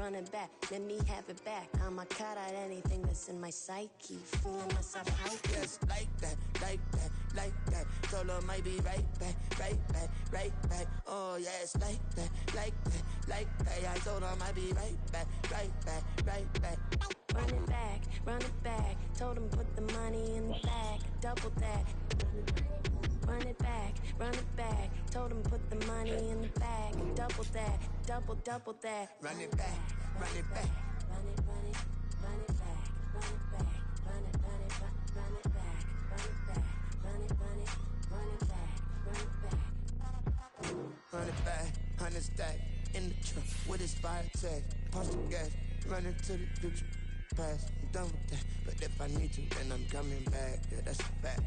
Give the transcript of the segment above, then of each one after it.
running back, let me have it back. I'ma cut out anything that's in my psyche. Feeling myself hype. Yes, like that, like that, like that. Solo might be right back, right back, right back. Oh yes, like that, like that, like that. I told her I might be right back, right back, right back. Run it back. Told him put the money in the bag, double that. Run it back. Told him put the money in the bag, double that, double that. Run it back, run it back. Run it back, run it back, run it back, run it back, run it back, run it back. Run it back, 100 stack in the truck with his fire tag. Pump the gas, running to the future past. I'm done with that, but if I need to, then I'm coming back. Yeah, that's a fact.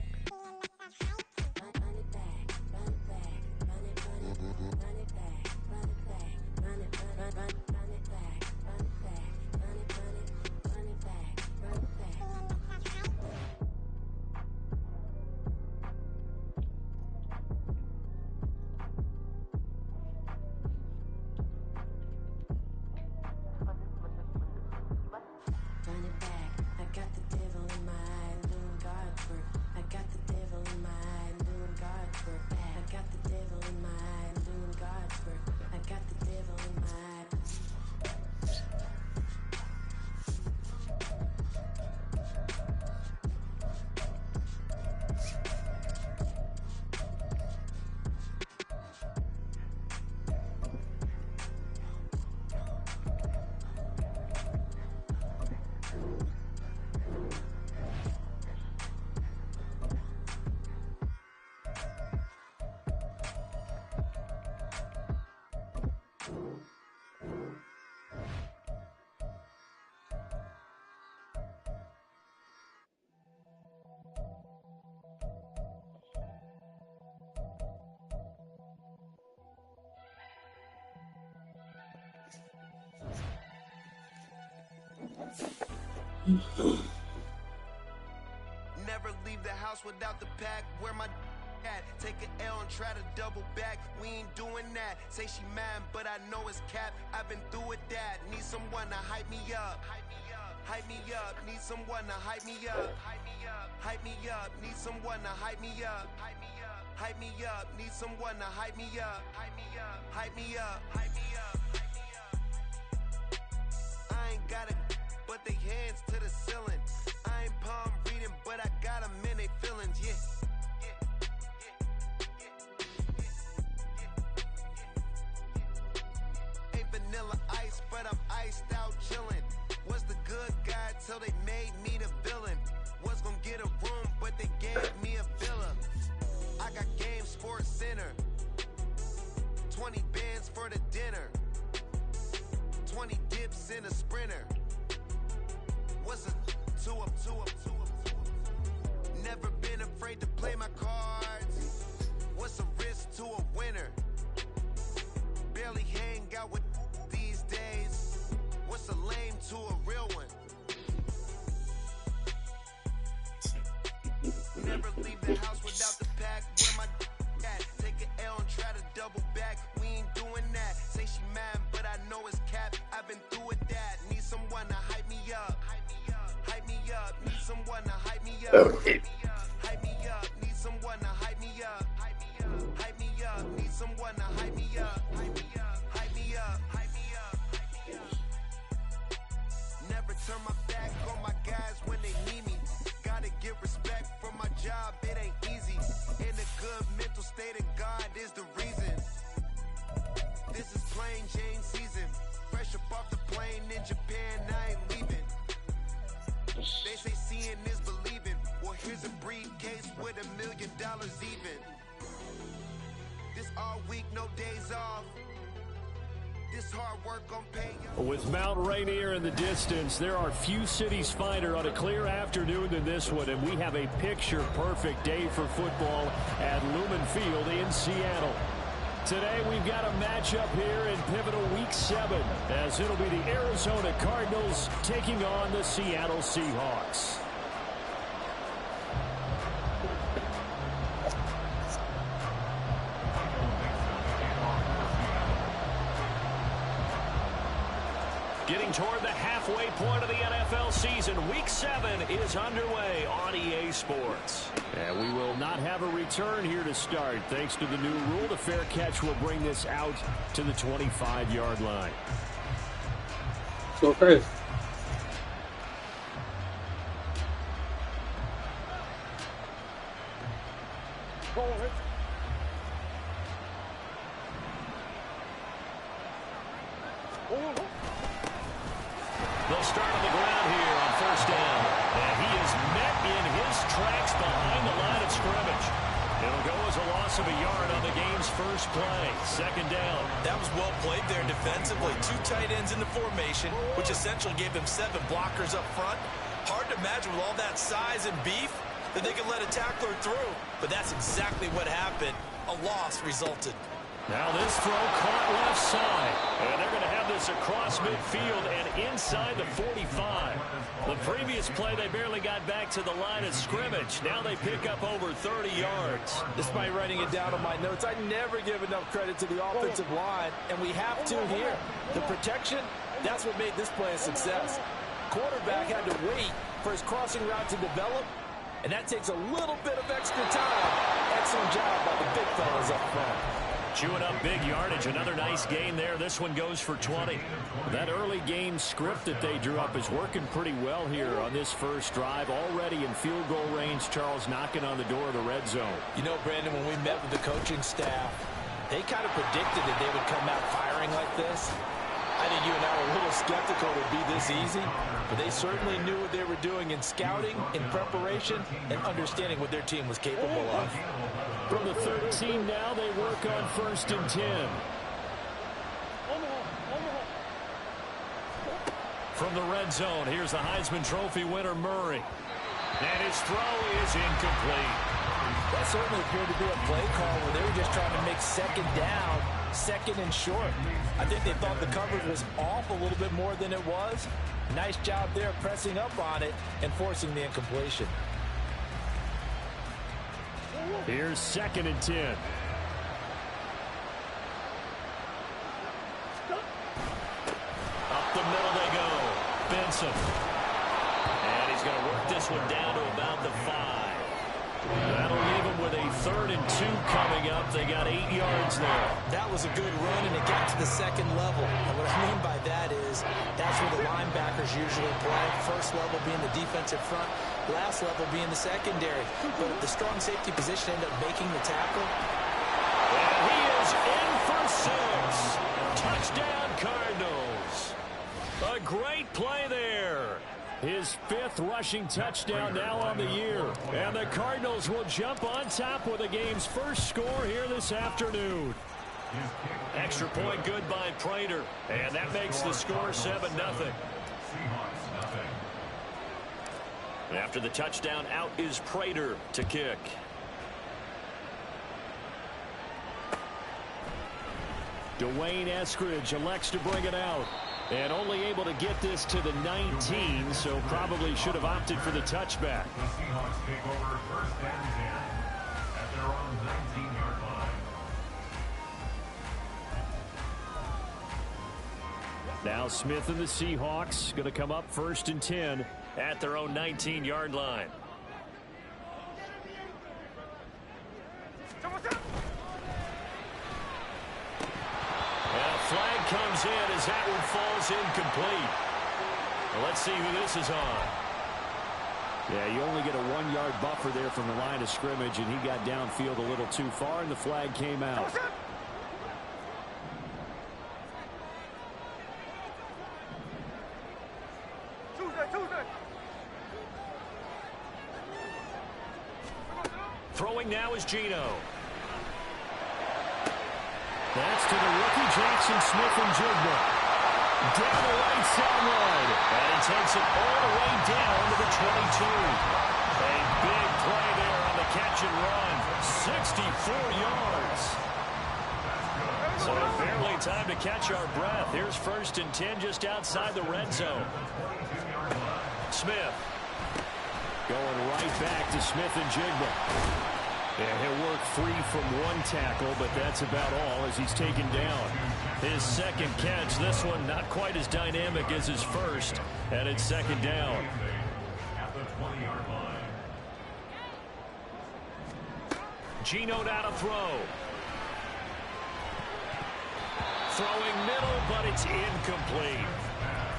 Never leave the house without the pack. Where my at? Take an L and try to double back. We ain't doing that. Say she mad, but I know it's cap. I've been through with that. Need someone to hype me up. Hype me up. Need someone to hype me up. Hype me up. Need someone to hype me up. Hype me up. Need someone to hype me up. Hype me up. Hype me up. Hype me up. I ain't got it, but they hands to the ceiling. I ain't palm reading, but I got them in they feelings, yeah. Ain't vanilla ice, but I'm iced out chillin'. Was the good guy till they made me the villain. Was gonna get a room, but they gave me a villa. I got Game Sports Center. 20 bands for the dinner. 20 dips in a sprinter. What's a 2 up? Never been afraid to play my cards. What's a risk to a winner? Barely hang out with these days. What's a lame to a real one? Never leave the house without the pack. Where my at? Take an L and try to double back. We ain't doing that. Say she mad, but I know it's cap. I've been through with that. Need someone to hype me up. Hype me up. Need someone to hype me up. Hype me up. Need someone to hype me up. Hype me up. Need someone to hype me up. Hype me up. Hype me up. Hype me up. Never turn my back on my guys when they need me. Gotta give respect for my job. It ain't easy. In a good mental state, and God is the reason. This is plain Jane season. Fresh up off the plane in Japan, I ain't leaving. They say seeing is believing. Well, here's a briefcase with $1 million even. This all week, no days off. This hard work gon' pay you. With Mount Rainier in the distance, there are few cities finer on a clear afternoon than this one, and we have a picture-perfect day for football at Lumen Field in Seattle. Today we've got a matchup here in pivotal Week 7, as it'll be the Arizona Cardinals taking on the Seattle Seahawks. Getting toward the halfway point of the NFL season. Week 7 is underway on EA Sports. And we will not have a return here to start. Thanks to the new rule, the fair catch will bring this out to the 25-yard line. Go first. They'll start on the ground here on first down. And he is met in his tracks behind the line of scrimmage. It'll go as a loss of a yard on the game's first play. Second down. That was well played there defensively. 2 tight ends in the formation, which essentially gave them 7 blockers up front. Hard to imagine with all that size and beef that they could let a tackler through. But that's exactly what happened. A loss resulted. Now this throw caught left side. And they're going to have this across midfield and inside the 45. The previous play, they barely got back to the line of scrimmage. Now they pick up over 30 yards. Despite writing it down on my notes, I never give enough credit to the offensive line, and we have to here. The protection, that's what made this play a success. Quarterback had to wait for his crossing route to develop, and that takes a little bit of extra time. Excellent job by the big fellas up front. Chewing up big yardage. Another nice gain there. This one goes for 20. That early game script that they drew up is working pretty well here on this first drive. Already in field goal range, Charles knocking on the door of the red zone. You know, Brandon, when we met with the coaching staff, they kind of predicted that they would come out firing like this. I think you and I were a little skeptical it would be this easy, but they certainly knew what they were doing in scouting, in preparation, and understanding what their team was capable of. From the 13 now, they work on first and 10. From the red zone, here's the Heisman Trophy winner, Murray. And his throw is incomplete. That certainly appeared to be a play call where they were just trying to make second down, second and short. I think they thought the coverage was off a little bit more than it was. Nice job there pressing up on it and forcing the incompletion. Here's second and 10. Up the middle they go. Benson. And he's going to work this one down to about the 5. That'll leave him with a 3rd and 2 coming up. They got 8 yards there. That was a good run, and it got to the second level. And what I mean by that is that's where the linebackers usually play. First level being the defensive front, last level being the secondary. But if the strong safety position ended up making the tackle. And he is in for 6. Touchdown, Cardinals. A great play there. His 5th rushing touchdown now on the year. And the Cardinals will jump on top with the game's first score here this afternoon. Extra point good by Prater. And that makes the score 7-0. After the touchdown, out is Prater to kick. Dwayne Eskridge elects to bring it out. And only able to get this to the 19, so probably should have opted for the touchback. The Seahawks take over first and 10 at their own 19-yard line. Now Smith and the Seahawks going to come up first and 10 at their own 19-yard line. Flag comes in as that one falls incomplete. Well, let's see who this is on. Yeah, you only get a 1-yard buffer there from the line of scrimmage, and he got downfield a little too far, and the flag came out. Throwing now is Geno. That's to the rookie, Jackson Smith-Njigba. Down the right sideline. And he takes it all the way down to the 22. A big play there on the catch and run. 64 yards. So barely time to catch our breath. Here's first and 10 just outside the red zone. Smith. Going right back to Smith-Njigba. And he'll work free from one tackle, but that's about all as he's taken down. His second catch, this one not quite as dynamic as his first, and it's second down. At the 20-yard line. Geno now to throw. Throwing middle, but it's incomplete.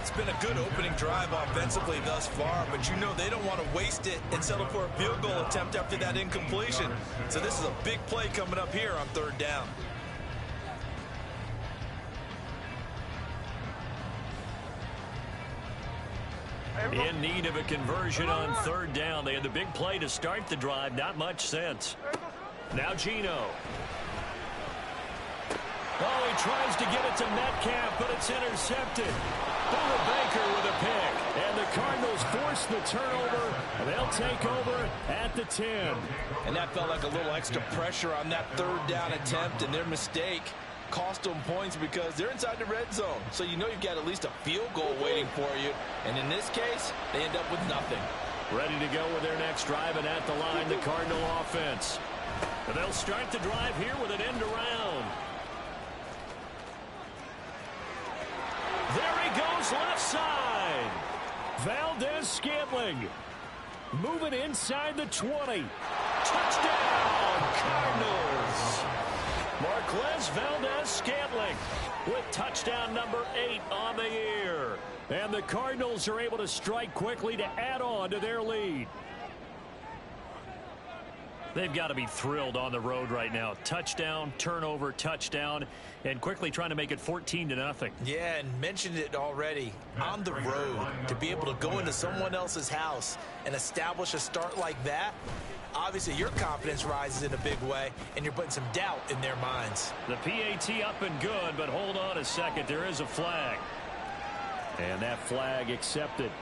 It's been a good opening drive offensively thus far, but you know they don't want to waste it and settle for a field goal attempt after that incompletion. So this is a big play coming up here on third down. In need of a conversion on third down. They had the big play to start the drive. Not much sense. Now Geno. Oh, he tries to get it to Metcalf, but it's intercepted. Buda Baker with a pick. And the Cardinals force the turnover. They'll take over at the 10. And that felt like a little extra pressure on that third down attempt, and their mistake cost them points because they're inside the red zone. So you know you've got at least a field goal waiting for you. And in this case, they end up with nothing. Ready to go with their next drive, and at the line, the Cardinal offense. And they'll start the drive here with an end around. There he goes, left side. Valdez-Scantling moving inside the 20. Touchdown, Cardinals. Marquez Valdez-Scantling with touchdown number 8 on the year. And the Cardinals are able to strike quickly to add on to their lead. They've got to be thrilled on the road right now. Touchdown, turnover, touchdown, and quickly trying to make it 14-0. Yeah, and mentioned it already. On the road, to be able to go into someone else's house and establish a start like that, obviously your confidence rises in a big way, and you're putting some doubt in their minds. The PAT up and good, but hold on a second. There is a flag. And that flag accepted.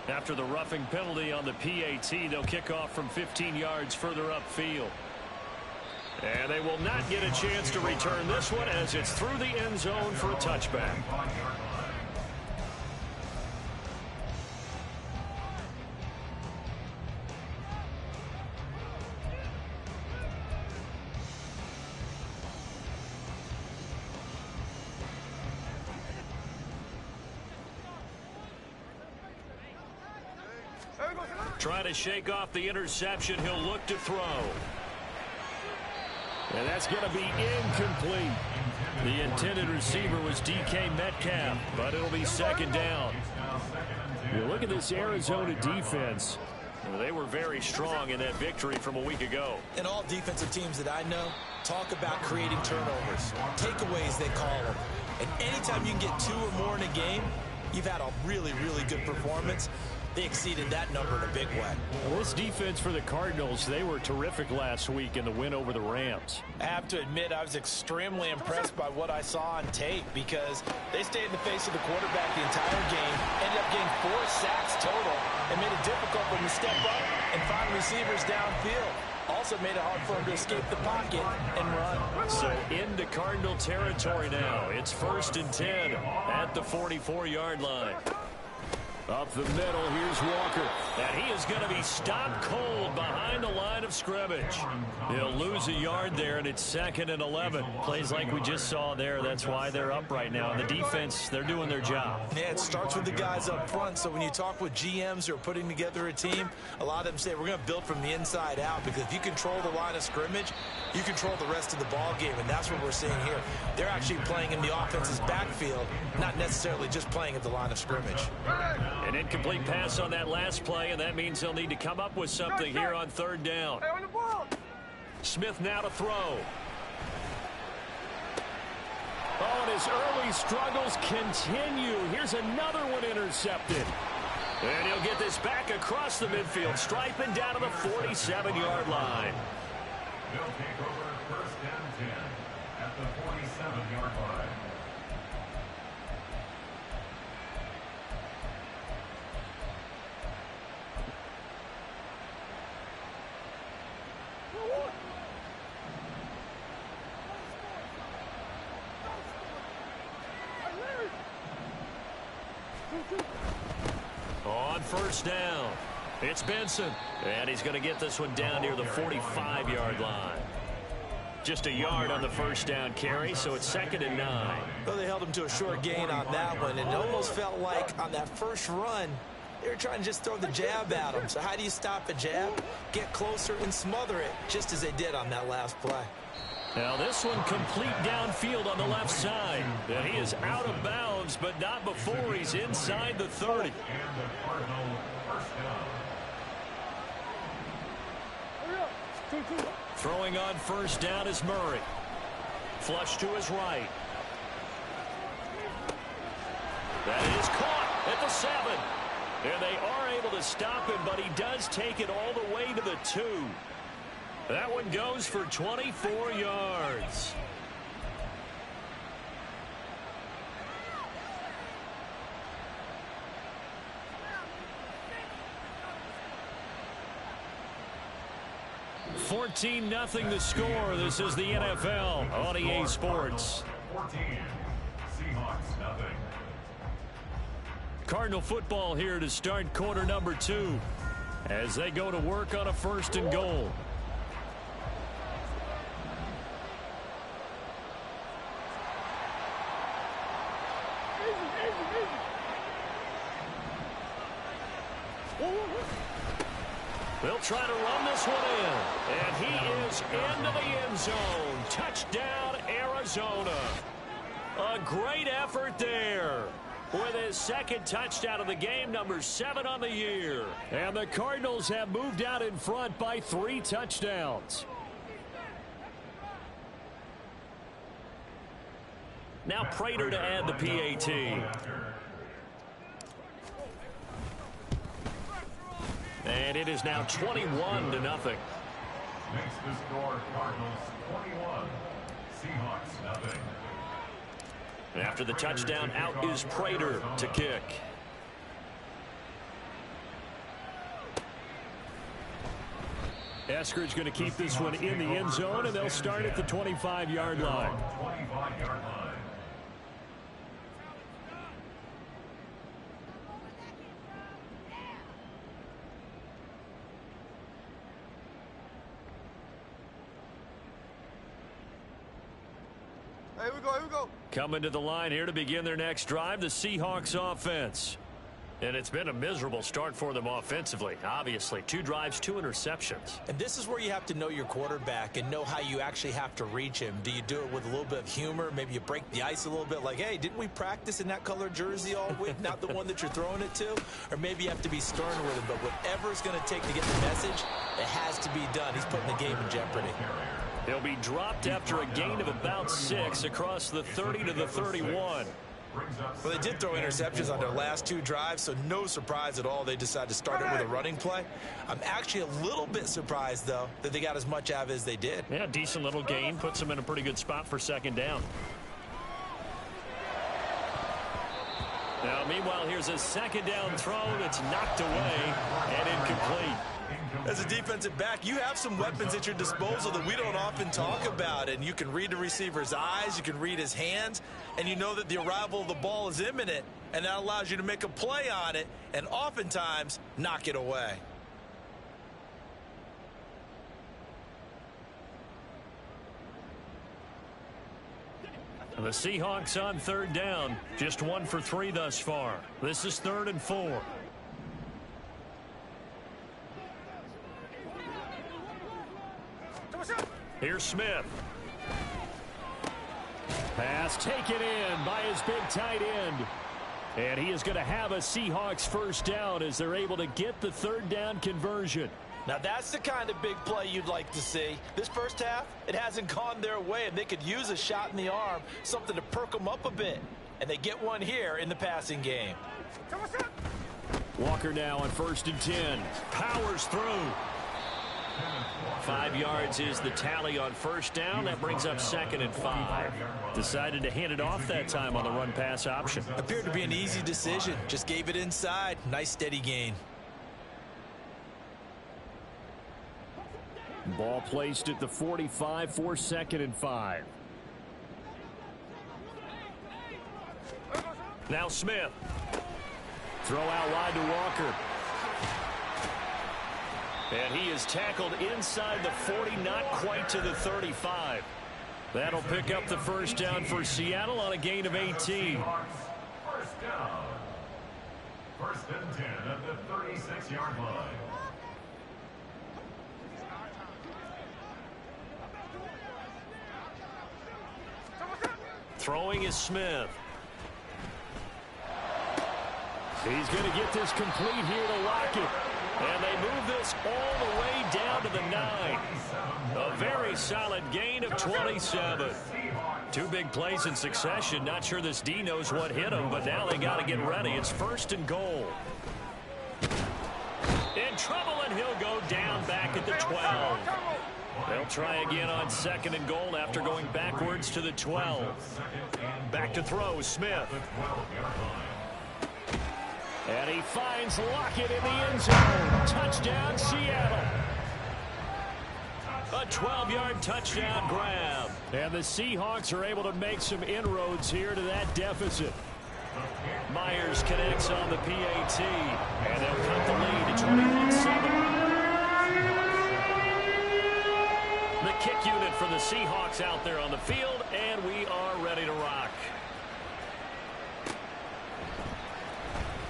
After the roughing penalty on the PAT, they'll kick off from 15 yards further upfield. And they will not get a chance to return this one as it's through the end zone for a touchback. Trying to shake off the interception. He'll look to throw. And that's going to be incomplete. The intended receiver was DK Metcalf, but it'll be second down. You look at this Arizona defense. They were very strong in that victory from a week ago. And all defensive teams that I know talk about creating turnovers. Takeaways, they call them. And anytime you can get 2 or more in a game, you've had a really, really good performance. They exceeded that number in a big way. Well, this defense for the Cardinals, they were terrific last week in the win over the Rams. I have to admit, I was extremely impressed by what I saw on tape because they stayed in the face of the quarterback the entire game, ended up getting 4 sacks total, and made it difficult for him to step up and find receivers downfield. Also made it hard for him to escape the pocket and run. So into Cardinal territory now. It's 1st and 10 at the 44-yard line. Up the middle, here's Walker. And he is going to be stopped cold behind the line of scrimmage. He'll lose a yard there, and it's 2nd and 11. Plays like we just saw there. That's why they're up right now. And the defense, they're doing their job. Yeah, it starts with the guys up front. So when you talk with GMs who are putting together a team, a lot of them say we're going to build from the inside out because if you control the line of scrimmage, you control the rest of the ball game, and that's what we're seeing here. They're actually playing in the offense's backfield, not necessarily just playing at the line of scrimmage. An incomplete pass on that last play, and that means they'll need to come up with something here on 3rd down. Smith now to throw. Oh, and his early struggles continue. Here's another one intercepted. And he'll get this back across the midfield, striping down to the 47-yard line. They'll take over 1st and 10 at the 47-yard line. On first down, it's Benson. And he's going to get this one down near the 45-yard line. Just a yard on the first down carry, so it's 2nd and 9. Well, they held him to a short gain on that one, and it almost felt like on that first run, they were trying to just throw the jab at him. So how do you stop a jab? Get closer and smother it, just as they did on that last play. Now this one complete downfield on the left side. And he is out of bounds, but not before he's inside the 30. And the Cardinal first down. Throwing on first down is Murray. Flush to his right. That is caught at the 7. And they are able to stop him, but he does take it all the way to the 2. That one goes for 24 yards. $14-0 the score. This is the NFL on EA Sports. 14. Seahawks nothing. Cardinal football here to start quarter number 2 as they go to work on a 1st and goal. They'll try to run this one in. And he is into the end zone. Touchdown, Arizona. A great effort there with his 2nd touchdown of the game, number 7 on the year. And the Cardinals have moved out in front by 3 touchdowns. Now Prater to add the PAT. And it is now 21-0. Makes the score Cardinals 21. Seahawks nothing. After the touchdown, out is Prater to kick. Eskridge going to keep this one in the end zone, and they'll start at the 25-yard line. 25-yard line. Here we go. Coming to the line here to begin their next drive, the Seahawks offense. And it's been a miserable start for them offensively. Obviously, 2 drives, 2 interceptions. And this is where you have to know your quarterback and know how you actually have to reach him. Do you do it with a little bit of humor? Maybe you break the ice a little bit like, hey, didn't we practice in that color jersey all week? Not the one that you're throwing it to? Or maybe you have to be stern with him. But whatever it's going to take to get the message, it has to be done. He's putting the game in jeopardy. He'll be dropped after a gain of about 6 across the 30 to the 31. Well, they did throw interceptions on their last 2 drives, so no surprise at all they decided to start it with a running play. I'm actually a little bit surprised, though, that they got as much out of it as they did. Yeah, decent little gain. Puts them in a pretty good spot for 2nd down. Now, meanwhile, here's a 2nd down throw that's knocked away and incomplete. As a defensive back, you have some weapons at your disposal that we don't often talk about, and you can read the receiver's eyes, you can read his hands, and you know that the arrival of the ball is imminent, and that allows you to make a play on it and oftentimes knock it away. The Seahawks on 3rd down, just 1 for 3 thus far. This is 3rd and 4. Here's Smith. Pass taken in by his big tight end. And he is going to have a Seahawks 1st down as they're able to get the 3rd down conversion. Now that's the kind of big play you'd like to see. This first half, it hasn't gone their way, and they could use a shot in the arm, something to perk them up a bit. And they get one here in the passing game. Walker now on 1st and 10. Powers through. 5 yards is the tally on 1st down. That brings up 2nd and 5. Decided to hand it off that time on the run-pass option. Appeared to be an easy decision. Just gave it inside. Nice steady gain. Ball placed at the 45 for 2nd and 5. Now Smith. Throw out wide to Walker. And he is tackled inside the 40, not quite to the 35. That'll pick up the first down for Seattle on a gain of 18. First down. First and 10 at the 36-yard line. Throwing is Smith. He's going to get this complete here to Lockett. And they move this all the way down to the 9. A very solid gain of 27. Two big plays in succession. Not sure this D knows what hit him, but now they got to get ready. It's first and goal. In trouble, and he'll go down back at the 12. They'll try again on second and goal after going backwards to the 12. Back to throw, Smith. And he finds Lockett in the end zone. Touchdown, Seattle. A 12-yard touchdown grab. And the Seahawks are able to make some inroads here to that deficit. Myers connects on the PAT. And they'll cut the lead to 21-7. The kick unit for the Seahawks out there on the field, and we are ready to rock.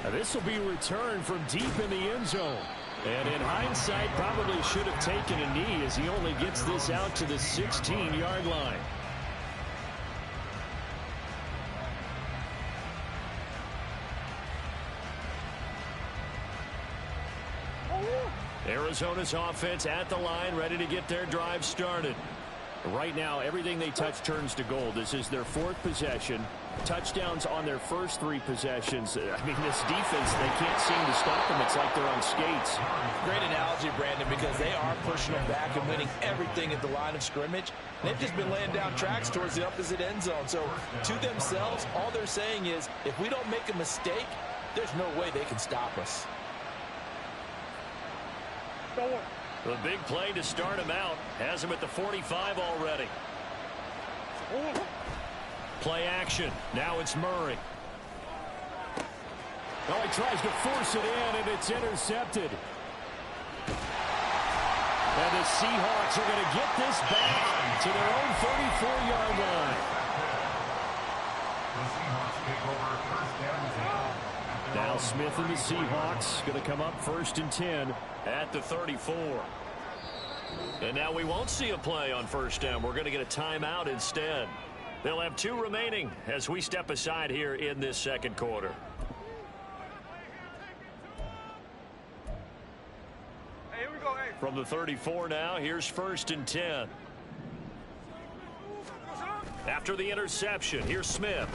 Now this will be returned from deep in the end zone. And in hindsight, probably should have taken a knee as he only gets this out to the 16-yard line. Arizona's offense at the line, ready to get their drive started. Right now, everything they touch turns to gold. This is their fourth possession. Touchdowns on their first three possessions. I mean, this defense, they can't seem to stop them. It's like they're on skates. Great analogy, Brandon, because they are pushing them back and winning everything at the line of scrimmage. They've just been laying down tracks towards the opposite end zone. So to themselves, all they're saying is, if we don't make a mistake, there's no way they can stop us. The big play to start him out has him at the 45 already. Play action. Now it's Murray. Oh, he tries to force it in, and it's intercepted. And the Seahawks are going to get this back to their own 34-yard line. The Seahawks take over first down 10. Now Smith and the Seahawks going to come up first and 10 at the 34. And now we won't see a play on first down. We're going to get a timeout instead. They'll have two remaining as we step aside here in this second quarter. Hey, here we go. Hey. From the 34 now, here's first and 10. After the interception, here's Smith.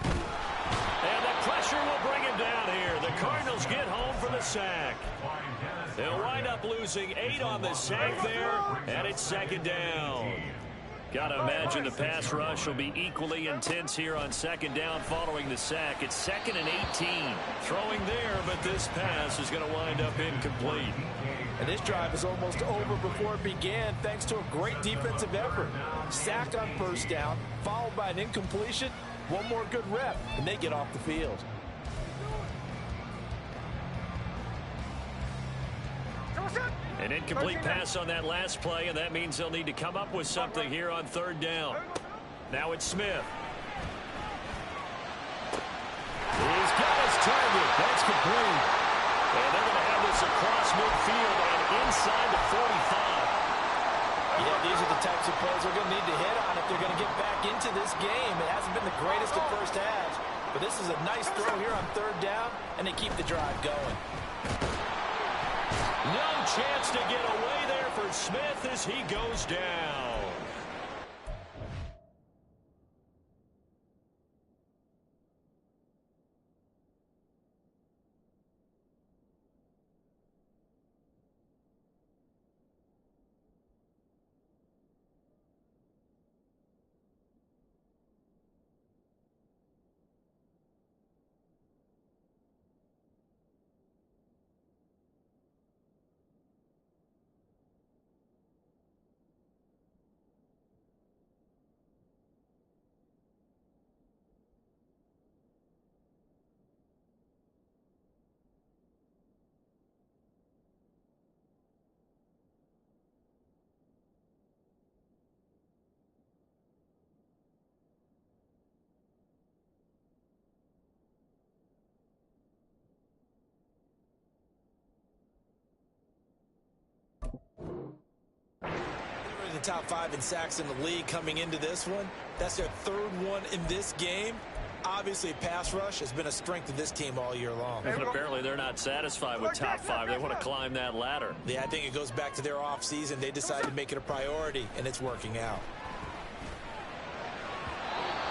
And the pressure will bring him down here. The Cardinals get home for the sack. They'll wind up losing 8 on the sack there, and it's second down. Got to imagine the pass rush will be equally intense here on second down following the sack. It's second and 18. Throwing there, but this pass is going to wind up incomplete. And this drive is almost over before it began thanks to a great defensive effort. Sack on first down, followed by an incompletion. One more good rep, and they get off the field. An incomplete pass on that last play, and that means they'll need to come up with something here on third down. Now it's Smith. He's got his target. That's complete. And they're going to have this across midfield and inside the 45. Yeah, these are the types of plays they're going to need to hit on if they're going to get back into this game. It hasn't been the greatest of first halves, but this is a nice throw here on third down, and they keep the drive going. No chance to get away there for Smith as he goes down. top 5 in sacks in the league coming into this one. That's their 3rd one in this game. Obviously, pass rush has been a strength of this team all year long. And apparently they're not satisfied with top 5. They want to climb that ladder. Yeah, I think it goes back to their offseason. They decided to make it a priority, and it's working out.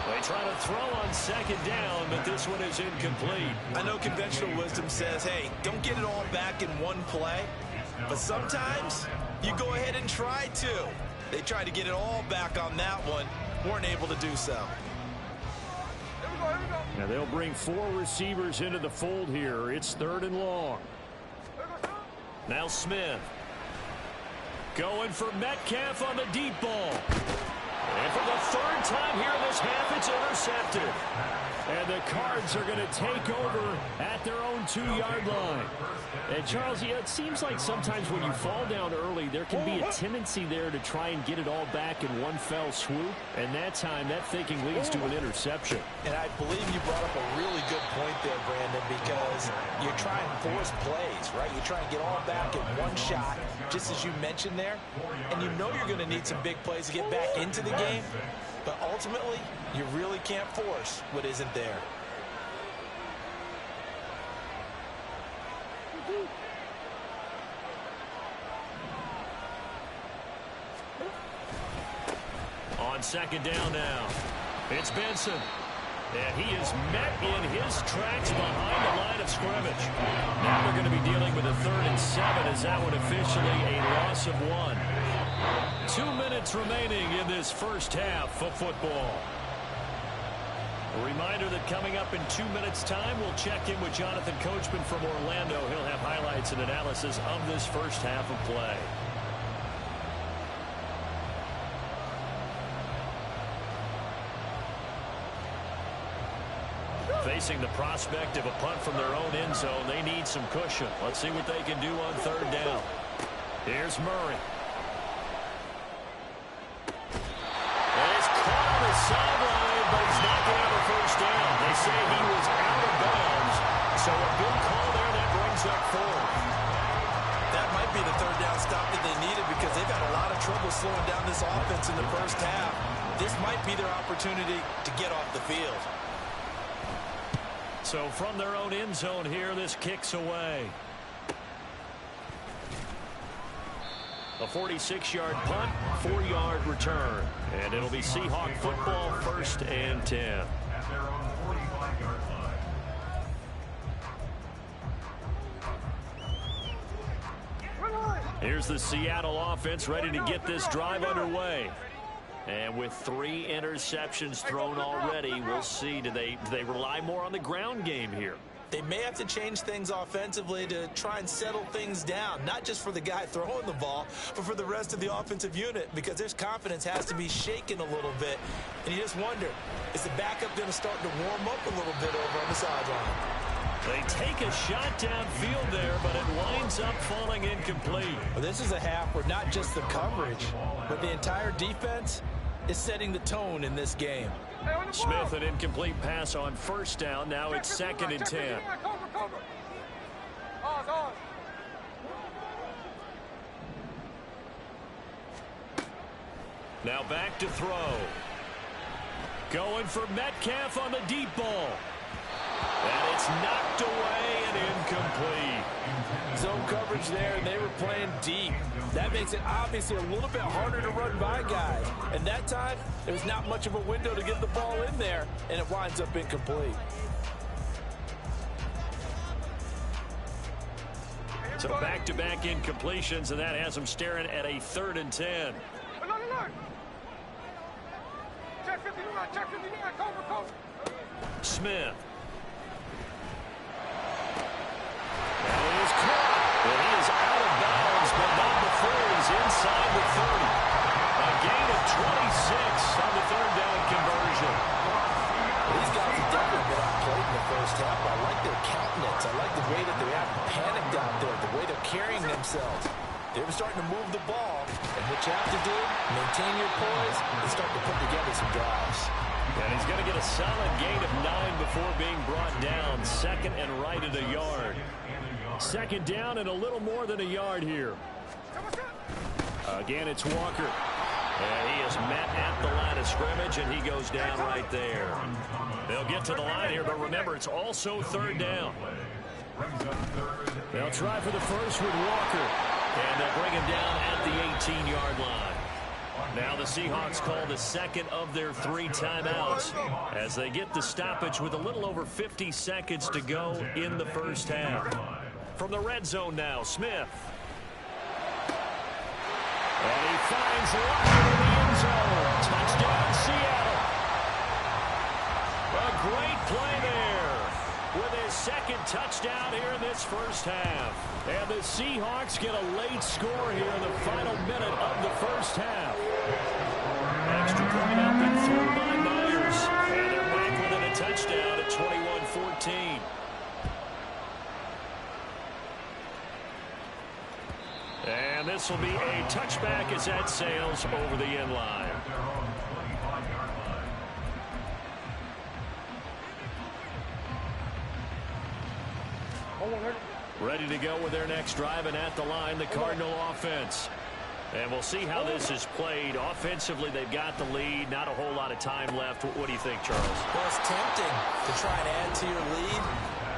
They try to throw on 2nd down, but this one is incomplete. I know conventional wisdom says, hey, don't get it all back in one play. But sometimes you go ahead and try to. They tried to get it all back on that one. Weren't able to do so. Now they'll bring 4 receivers into the fold here. It's 3rd and long. Now Smith. Going for Metcalf on the deep ball. And for the 3rd time here in this half, it's intercepted. And the Cards are going to take over at their own 2-yard line. And Charles, it seems like sometimes when you fall down early, there can be a tendency there to try and get it all back in one fell swoop. And that time, that thinking leads to an interception. And I believe you brought up a really good point there, Brandon, because you're trying to force plays, right? You're trying to get all back in one shot, just as you mentioned there. And you know you're going to need some big plays to get back into the game. But ultimately, you really can't force what isn't there. On 2nd down now, it's Benson. And he is met in his tracks behind the line of scrimmage. Now they're going to be dealing with a 3rd and 7 as that one officially a loss of 1. 2 minutes remaining in this first half of football. A reminder that coming up in 2 minutes' time, we'll check in with Jonathan Coachman from Orlando. He'll have highlights and analysis of this first half of play. Facing the prospect of a punt from their own end zone, they need some cushion. Let's see what they can do on 3rd down. Here's Murray. And it's caught on the sideline, but he's not going to have a first down. They say he was out of bounds, so a good call there that brings up 4th. That might be the 3rd down stop that they needed because they've had a lot of trouble slowing down this offense in the first half. This might be their opportunity to get off the field. So from their own end zone here, this kicks away. A 46-yard punt, 4-yard return. And it'll be Seahawk football, 1st and 10. At their own 45-yard line. Here's the Seattle offense ready to get this drive underway. And with 3 interceptions thrown already, we'll see. Do they rely more on the ground game here? They may have to change things offensively to try and settle things down, not just for the guy throwing the ball, but for the rest of the offensive unit, because their confidence has to be shaken a little bit. And you just wonder, is the backup going to start to warm up a little bit over on the sideline? They take a shot downfield there, but it winds up falling incomplete. Well, this is a half where not just the coverage, but the entire defense is setting the tone in this game. Smith, an incomplete pass on 1st down. Now it's 2nd and 10. Now back to throw. Going for Metcalf on the deep ball. And it's knocked away and incomplete. Zone coverage there, and they were playing deep. That makes it obviously a little bit harder to run by guys. And that time, there was not much of a window to get the ball in there, and it winds up incomplete. So back-to-back incompletions, and that has them staring at a 3rd and 10. Smith. That is caught. And he is out of bounds, but not before he's inside the 30. A gain of 26 on the 3rd down conversion. These guys have definitely been outplayed in the first half. I like their countenance. I like the way that they haven't panicked out there, the way they're carrying themselves. They were starting to move the ball, and what you have to do, maintain your poise and start to put together some drives. And he's going to get a solid gain of 9 before being brought down. 2nd and right at a yard. 2nd down and a little more than a yard here. Again, it's Walker. And he is met at the line of scrimmage, and he goes down right there. They'll get to the line here, but remember, it's also third down. They'll try for the first with Walker, and they'll bring him down at the 18-yard line. Now the Seahawks call the second of their 3 timeouts as they get the stoppage with a little over 50 seconds to go in the first half. From the red zone now, Smith. And he finds Lockett in the end zone. Touchdown, Seattle. A great play there with his second touchdown here in this first half. And the Seahawks get a late score here in the final minute of the first half. Extra point up and through by Myers. And they're back within a touchdown at 21-14. And this will be a touchback as that sails over the end line. Ready to go with their next drive, and at the line, the Cardinal offense. And we'll see how this is played. Offensively, they've got the lead. Not a whole lot of time left. What do you think, Charles? Well, it's tempting to try and add to your lead,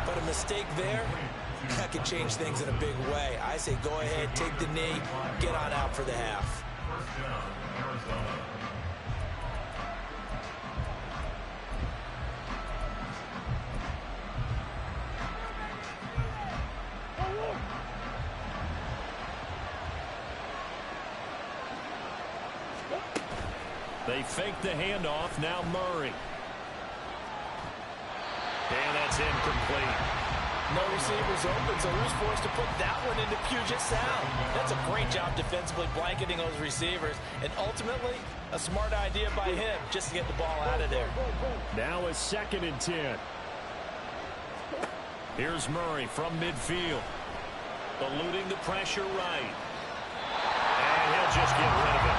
but a mistake there, that could change things in a big way. I say go ahead, take the knee, get on out for the half. They fake the handoff. Now Murray. And that's incomplete. No receivers open, so who's forced to put that one into Puget Sound? That's a great job defensively blanketing those receivers. And ultimately, a smart idea by him just to get the ball out of there. Now a 2nd and 10. Here's Murray from midfield. Eluding the pressure right. And he'll just get rid of it.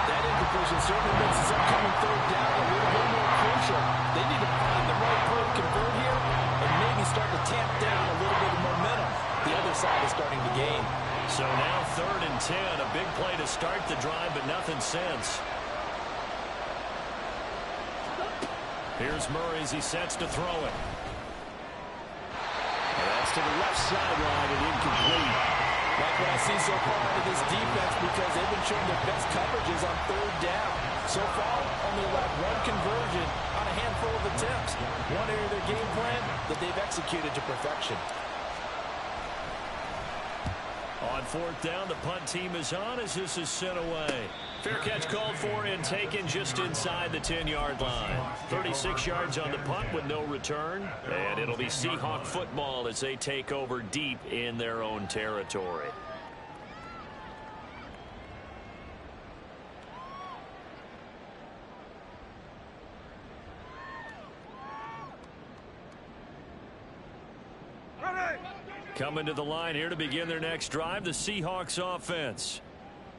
That incompletion certainly makes this upcoming third down a little bit more crucial. They need to find the right play to convert here and maybe start to tamp down a little bit of momentum. The other side is starting to gain. So now 3rd and 10. A big play to start the drive, but nothing since. Here's Murray as he sets to throw it. And that's to the left sideline and incomplete. Like what I see so far out of this defense, because they've been showing their best coverages on 3rd down. So far, only allowed 1 conversion on a handful of attempts. One area of their game plan that they've executed to perfection. On 4th down, the punt team is on as this is sent away. Fair catch called for and taken just inside the 10-yard line. 36 yards on the punt with no return. And it'll be Seahawk football as they take over deep in their own territory. Coming to the line here to begin their next drive, the Seahawks offense.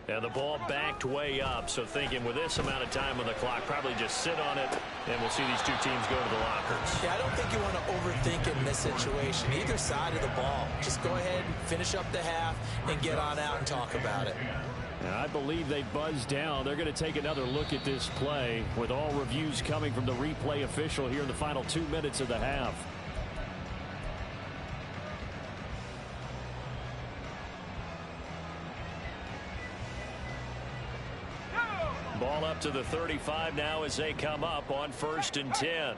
And the ball backed way up, so thinking with this amount of time on the clock, probably just sit on it, and we'll see these two teams go to the lockers. Yeah, I don't think you want to overthink it in this situation. Either side of the ball. Just go ahead, finish up the half, and get on out and talk about it. And I believe they buzzed down. They're going to take another look at this play with all reviews coming from the replay official here in the final 2 minutes of the half. Ball up to the 35 now as they come up on 1st and 10.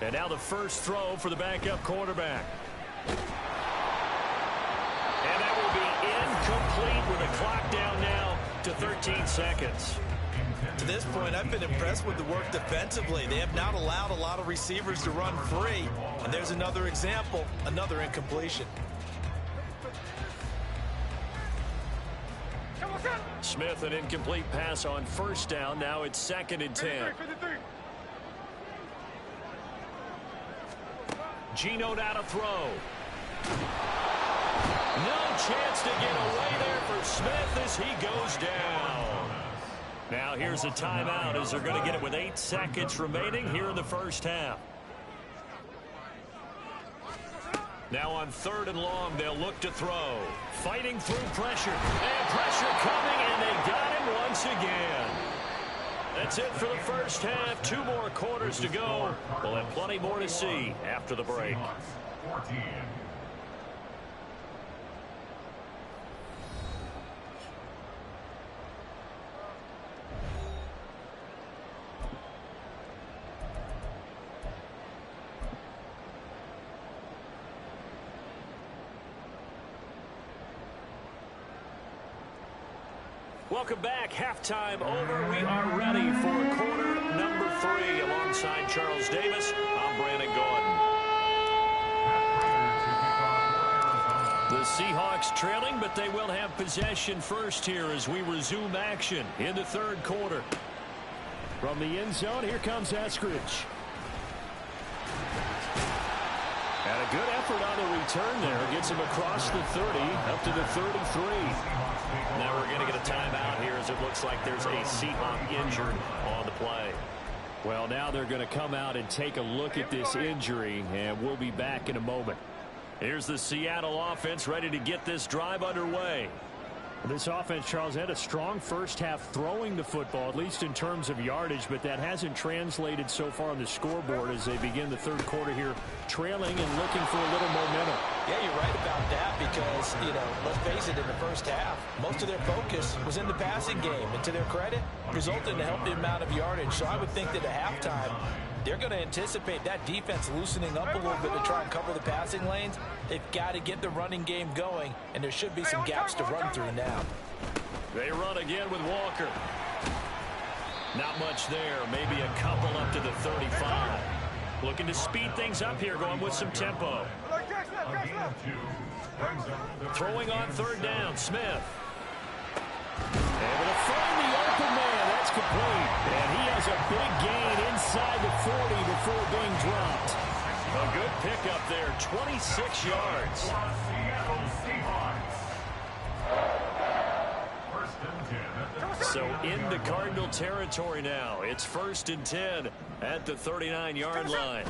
And now the first throw for the backup quarterback. And that will be incomplete with a clock down now to 13 seconds. To this point, I've been impressed with the work defensively. They have not allowed a lot of receivers to run free. And there's another example, another incompletion. Smith, an incomplete pass on 1st down. Now it's 2nd and 10. Geno now to throw. No chance to get away there for Smith as he goes down. Now here's a timeout as they're going to get it with 8 seconds remaining here in the first half. Now on 3rd and long, they'll look to throw. Fighting through pressure. And pressure coming, and they got him once again. That's it for the first half. 2 more quarters to go. We'll have plenty more to see after the break. 14. Welcome back. Halftime over. We are ready for quarter number 3. Alongside Charles Davis, I'm Brandon Gaudin. The Seahawks trailing, but they will have possession first here as we resume action in the 3rd quarter. From the end zone, here comes Eskridge. And a good effort on the return there. Gets him across the 30, up to the 33. Now we're going to get a timeout here as it looks like there's a Seahawk injured on the play. Well, now they're going to come out and take a look at this injury, and we'll be back in a moment. Here's the Seattle offense ready to get this drive underway. This offense, Charles, had a strong first half throwing the football, at least in terms of yardage, but that hasn't translated so far on the scoreboard as they begin the 3rd quarter here, trailing and looking for a little momentum. Yeah, you're right about that because, let's face it, in the first half, most of their focus was in the passing game. And to their credit, resulted in a healthy amount of yardage. So I would think that at halftime, they're going to anticipate that defense loosening up a little bit to try and cover the passing lanes. They've got to get the running game going, and there should be some gaps to run through now. They run again with Walker. Not much there. Maybe a couple up to the 35. Looking to speed things up here, going with some tempo. Throwing on 3rd down, Smith. Able to find the open man. That's complete. And he has a big gain inside the 40 before being dropped. A good pickup there, 26 yards. So into Cardinal territory now. It's 1st and 10 at the 39-yard line.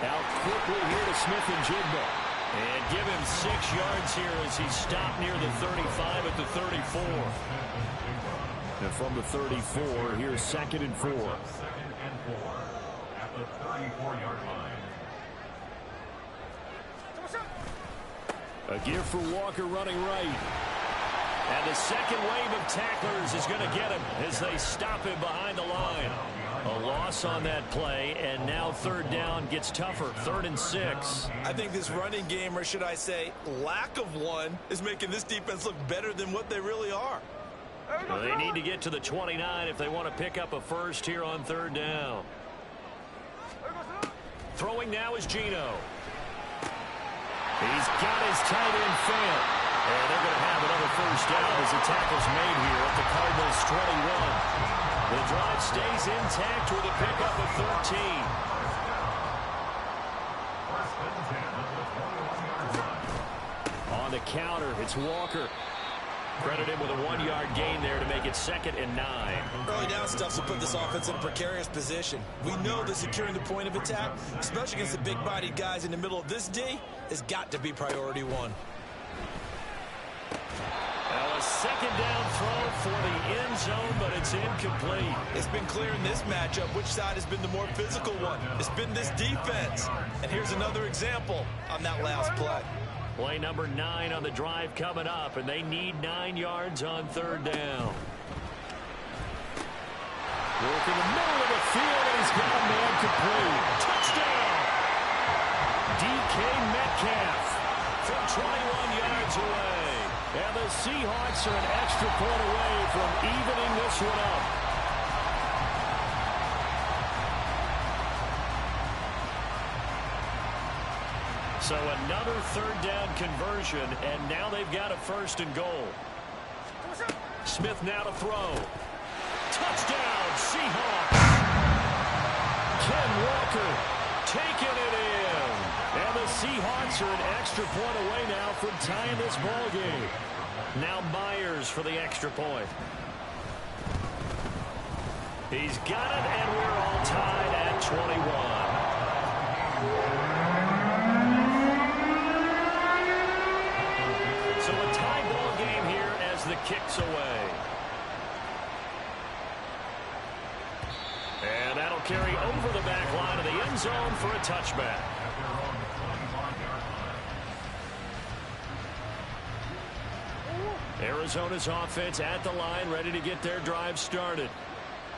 Out quickly here to Smith and Jigba. And give him 6 yards here as he stopped near the 35 at the 34. And from the 34, here's 2nd and 4. 2nd and 4 at the 34-yard line. A give for Walker running right. And the second wave of tacklers is going to get him as they stop him behind the line. A loss on that play, and now 3rd down gets tougher. 3rd and 6. I think this running game, or should I say lack of one, is making this defense look better than what they really are. Well, they need to get to the 29 if they want to pick up a first here on 3rd down. Throwing now is Geno. He's got his tight end Fant. And they're going to have another first down as the tackle's made here at the Cardinals' 21. The drive stays intact with a pickup of 13. On the counter, it's Walker. Credit him with a 1-yard gain there to make it 2nd and 9. Early down stuff to put this offense in a precarious position. We know that securing the point of attack, especially against the big-bodied guys in the middle of this D, has got to be priority 1. Now a 2nd down throw for the end zone, but it's incomplete. It's been clear in this matchup which side has been the more physical one. It's been this defense. And here's another example on that last play. Play number 9 on the drive coming up, and they need 9 yards on 3rd down. Work in the middle of the field, and he's got a man complete. Touchdown! DK Metcalf from 21 yards away. And the Seahawks are an extra point away from evening this one up. So another 3rd down conversion, and now they've got a 1st and goal. Smith now to throw. Touchdown, Seahawks! Ken Walker taking it in. And the Seahawks are an extra point away now from tying this ball game. Now Myers for the extra point. He's got it, and we're all tied at 21. kicks away. And that'll carry over the back line of the end zone for a touchback. Arizona's offense at the line, ready to get their drive started.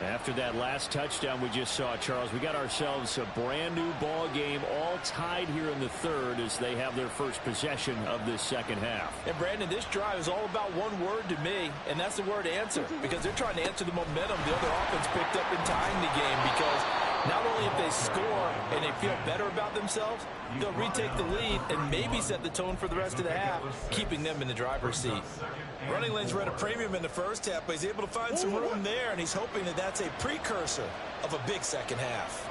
After that last touchdown we just saw, Charles, we got ourselves a brand new ball game, all tied here in the third as they have their first possession of this second half. And Brandon, this drive is all about one word to me, and that's the word answer, because they're trying to answer the momentum the other offense picked up in tying the game, because not only if they score and they feel better about themselves, they'll retake the lead and maybe set the tone for the rest of the half, keeping them in the driver's seat. Running lanes were at a premium in the first half, but he's able to find some room there, and he's hoping that that's a precursor of a big second half.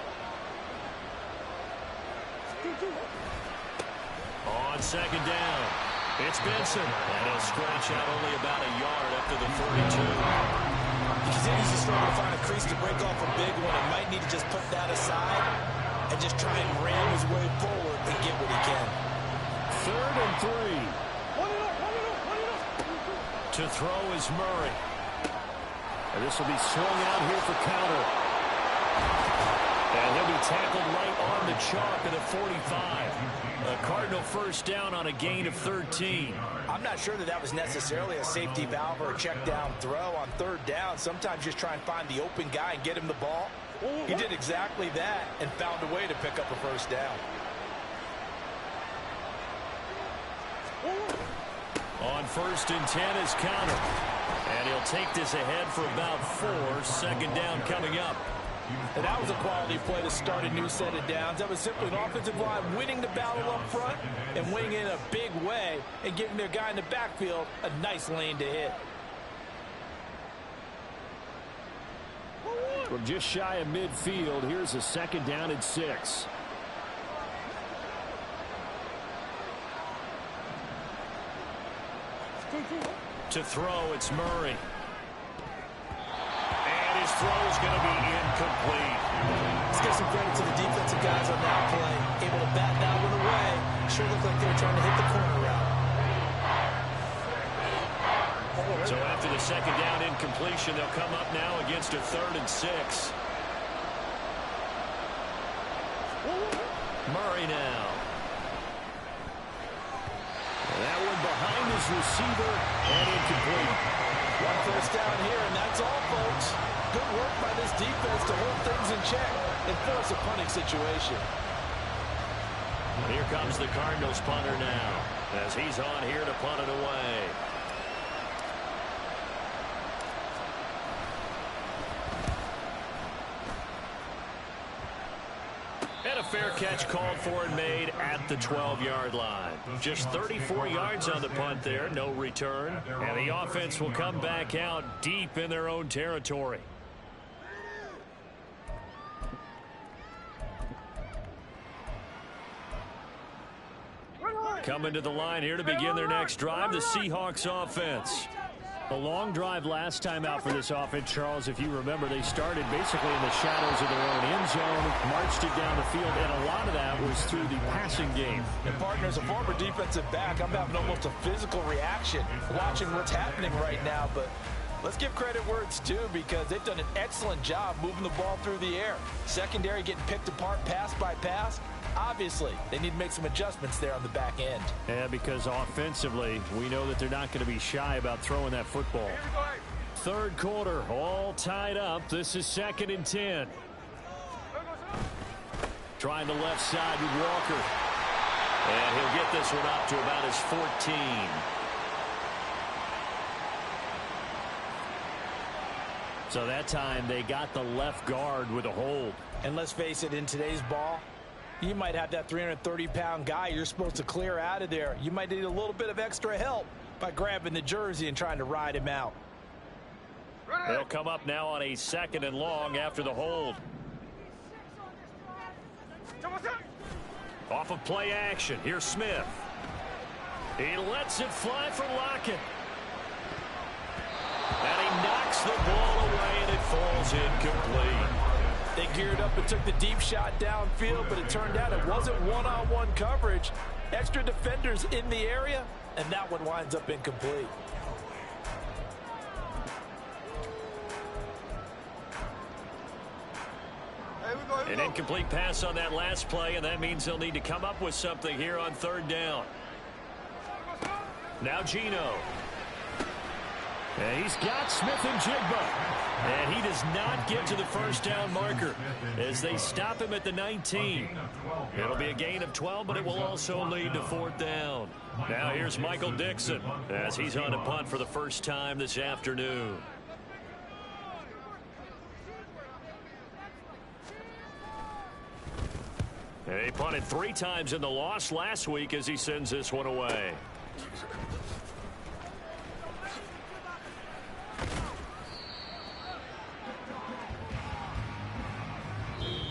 On second down, it's Benson, and he'll scratch out only about a yard up to the 42. He continues to struggle to find a crease to break off a big one, and might need to just put that aside and just try and ram his way forward and get what he can. 3rd and 3. To throw is Murray. And this will be swung out here for counter. And he'll be tackled right on the chalk at the 45. A Cardinal first down on a gain of 13. I'm not sure that was necessarily a safety valve or a check down throw on 3rd down. Sometimes just try and find the open guy and get him the ball. He did exactly that and found a way to pick up a first down. On 1st and 10 is counter. And he'll take this ahead for about 4. 2nd down coming up. And that was a quality play to start a new set of downs. That was simply an offensive line winning the battle up front and winning in a big way and giving their guy in the backfield a nice lane to hit. From just shy of midfield, here's a 2nd down and 6. To throw, it's Murray. And his throw is going to be incomplete. Let's give some credit to the defensive guys on that play. Able to bat that one away. Sure looked like they were trying to hit the corner route. So after the 2nd down incompletion, they'll come up now against a 3rd and 6. Murray now. That one behind his receiver and incomplete. 1 first down here, and that's all, folks. Good work by this defense to hold things in check and force a punting situation. Here comes the Cardinals punter now as he's on here to punt it away. And a fair catch called for and made at the 12-yard line. Just 34 yards on the punt there, no return. And the offense will come back out deep in their own territory. Coming to the line here to begin their next drive, the Seahawks offense. A long drive last time out for this offense, Charles. If you remember, they started basically in the shadows of their own end zone, marched it down the field, and a lot of that was through the passing game. And partner, as a former defensive back, I'm having almost a physical reaction watching what's happening right now. But let's give credit where it's due, because they've done an excellent job moving the ball through the air. Secondary getting picked apart pass by pass. Obviously, they need to make some adjustments there on the back end. Yeah, because offensively, we know that they're not going to be shy about throwing that football. 3rd quarter, all tied up. This is 2nd and 10. Trying the left side with Walker. And he'll get this one up to about his 14. So that time they got the left guard with a hold. And let's face it, in today's ball, you might have that 330-pound guy you're supposed to clear out of there. You might need a little bit of extra help by grabbing the jersey and trying to ride him out. They'll come up now on a 2nd and long after the hold. Off of play action. Here's Smith. He lets it fly for Lockett. And he knocks the ball away, and it falls incomplete. They geared up and took the deep shot downfield, but it turned out it wasn't one-on-one coverage. Extra defenders in the area, and that one winds up incomplete. An incomplete pass on that last play, and that means they'll need to come up with something here on third down. Now Geno. And he's got Smith and Jigba. And he does not get to the first down marker as they stop him at the 19. It'll be a gain of 12, but it will also lead to fourth down. Now here's Michael Dixon as he's on to punt for the first time this afternoon. And he punted 3 times in the loss last week as he sends this one away.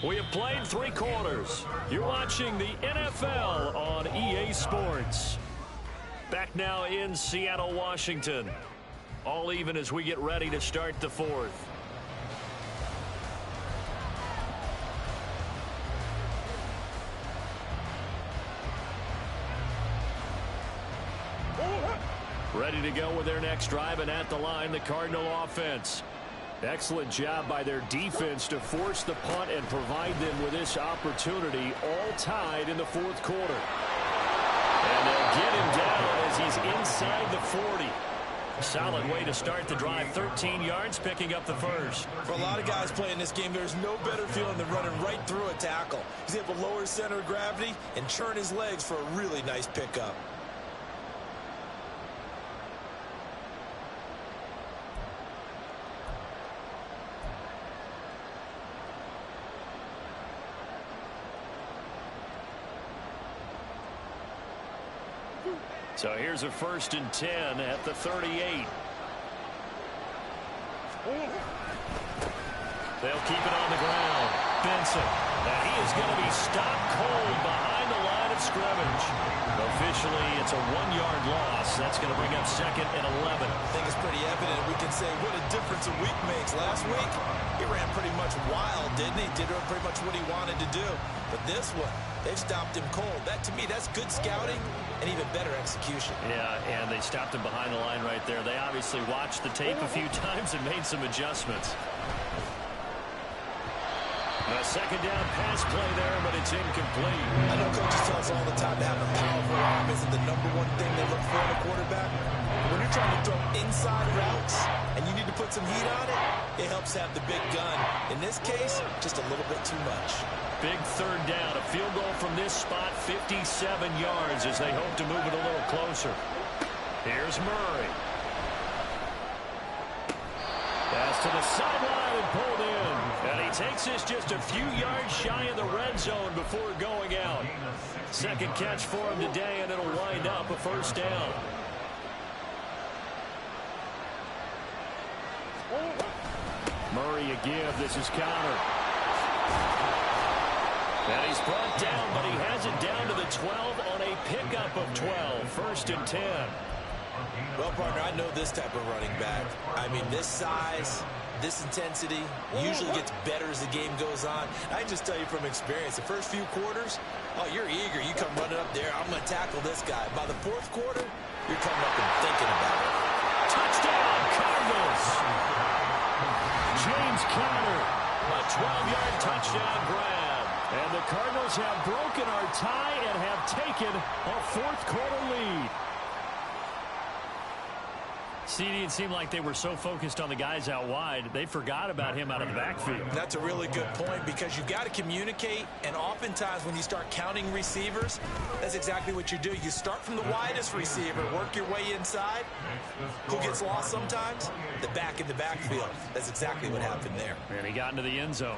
We have played 3 quarters. You're watching the NFL on EA Sports. Back now in Seattle, Washington. All even as we get ready to start the fourth. Ready to go with their next drive, and at the line, the Cardinal offense. Excellent job by their defense to force the punt and provide them with this opportunity, all tied in the fourth quarter. And they'll get him down as he's inside the 40. Solid way to start the drive. 13 yards, picking up the first. For a lot of guys playing this game, there's no better feeling than running right through a tackle. He's able to lower his center of gravity and churn his legs for a really nice pickup. So here's a 1st and 10 at the 38. They'll keep it on the ground. Benson. And he is going to be stopped cold behind the line of scrimmage. Officially, it's a 1-yard loss. That's going to bring up 2nd and 11. I think it's pretty evident. We can say what a difference a week makes. Last week, he ran pretty much wild, didn't he? Did pretty much what he wanted to do. But this one, they've stopped him cold. That, to me, that's good scouting and even better execution. Yeah, and they stopped him behind the line right there. They obviously watched the tape a few times and made some adjustments. A 2nd down pass play there, but it's incomplete. I know coaches tell us all the time to have a powerful arm isn't the #1 thing they look for in a quarterback. When you're trying to throw inside routes and you need to put some heat on it, it helps have the big gun. In this case, just a little bit too much. Big 3rd down. A field goal from this spot, 57 yards as they hope to move it a little closer. Here's Murray. Pass to the sideline and pulled in. And he takes this just a few yards shy of the red zone before going out. 2nd catch for him today, and it'll wind up a 1st down. Murray again. This is Connor. And he's brought down, but he has it down to the 12 on a pickup of 12. 1st and 10. Well, partner, I know this type of running back. I mean, this size, this intensity usually gets better as the game goes on. I just tell you from experience, the first few quarters, oh, you're eager. You come running up there, I'm going to tackle this guy. By the 4th quarter, you're coming up and thinking about it. Touchdown, Cardinals. James Conner, a 12-yard touchdown grab. And the Cardinals have broken our tie and have taken a 4th quarter lead. CD, it seemed like they were so focused on the guys out wide, they forgot about him out of the backfield. That's a really good point because you've got to communicate, and oftentimes when you start counting receivers, that's exactly what you do. You start from the widest receiver, work your way inside. Who gets lost sometimes? The back in the backfield. That's exactly what happened there. And he got into the end zone.